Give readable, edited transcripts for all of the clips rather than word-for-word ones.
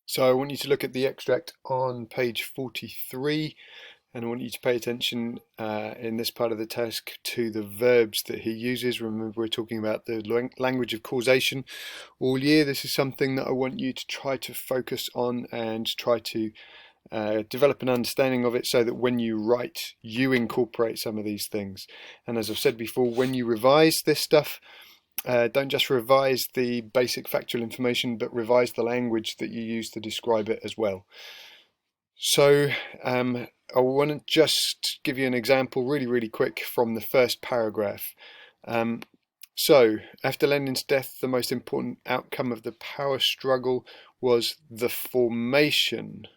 So I want you to look at the extract on page 43, and I want you to pay attention in this part of the task to the verbs that he uses. Remember, we're talking about the language of causation all year. This is something that I want you to try to focus on and try to develop an understanding of it, so that when you write, you incorporate some of these things. And as I've said before, when you revise this stuff, don't just revise the basic factual information, but revise the language that you use to describe it as well. So I want to just give you an example really quick from the first paragraph. So after Lenin's death, the most important outcome of the power struggle was the formation.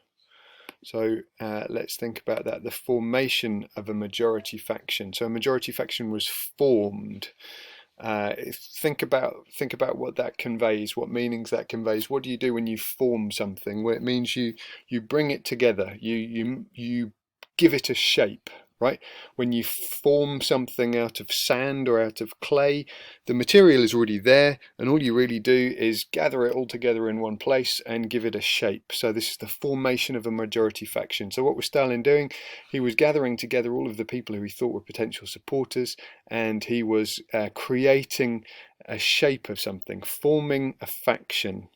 So let's think about that. The formation of a majority faction. So a majority faction was formed. Think about what that conveys, what meanings that conveys. What do you do when you form something? Well, it means you bring it together. You give it a shape, right? When you form something out of sand or out of clay, the material is already there, and all you really do is gather it all together in one place and give it a shape. So this is the formation of a majority faction. So what was Stalin doing? He was gathering together all of the people who he thought were potential supporters, and he was creating a shape of something, forming a faction.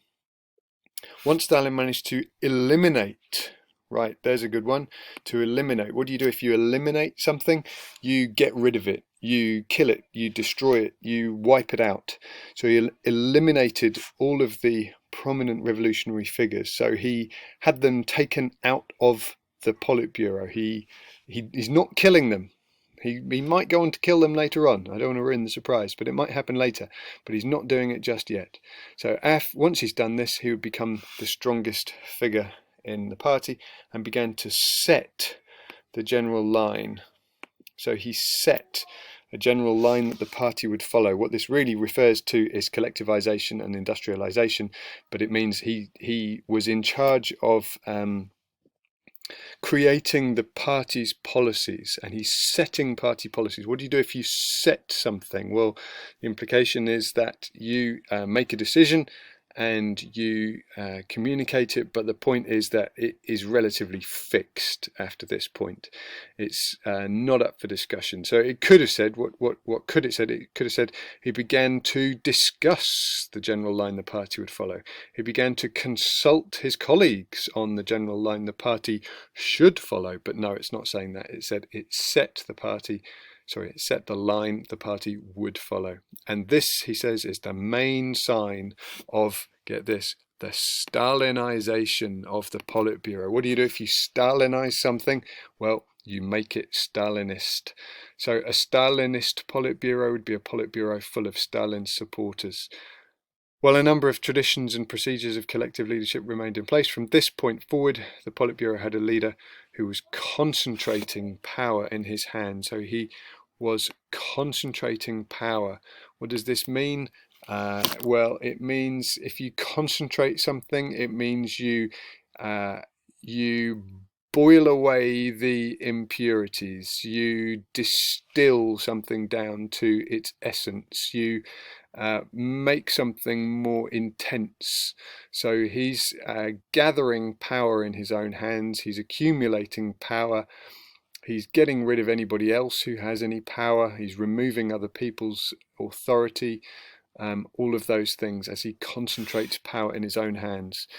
Once Stalin managed to eliminate, right, there's a good one, to eliminate. What do you do if you eliminate something? You get rid of it, you kill it, you destroy it, you wipe it out. So he eliminated all of the prominent revolutionary figures. So he had them taken out of the Politburo. He's not killing them. He might go on to kill them later on. I don't want to ruin the surprise, but it might happen later. But he's not doing it just yet. So once he's done this, he would become the strongest figure in the party and began to set the general line. So he set a general line that the party would follow. What this really refers to is collectivization and industrialization, but it means he was in charge of creating the party's policies, and he's setting party policies. What do you do if you set something? Well, the implication is that you make a decision and you communicate it, but the point is that it is relatively fixed after this point. It's not up for discussion. So it could have said, what could it said? It could have said he began to discuss the general line the party would follow. He began to consult his colleagues on the general line the party should follow. But no, it's not saying that. It said it set the party, sorry, it set the line the party would follow. And this, he says, is the main sign of, get this, the Stalinization of the Politburo. What do you do if you Stalinize something? Well, you make it Stalinist. So a Stalinist Politburo would be a Politburo full of Stalin's supporters. While a number of traditions and procedures of collective leadership remained in place, from this point forward, the Politburo had a leader who was concentrating power in his hand. So he was concentrating power. What does this mean? Well, it means if you concentrate something, it means you boil away the impurities, you distill something down to its essence, you make something more intense. So he's gathering power in his own hands, he's accumulating power, he's getting rid of anybody else who has any power, he's removing other people's authority, all of those things as he concentrates power in his own hands.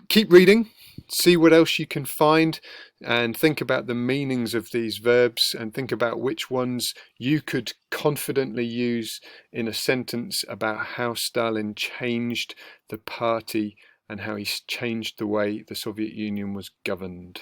Keep reading, see what else you can find, and think about the meanings of these verbs, and think about which ones you could confidently use in a sentence about how Stalin changed the party and how he changed the way the Soviet Union was governed.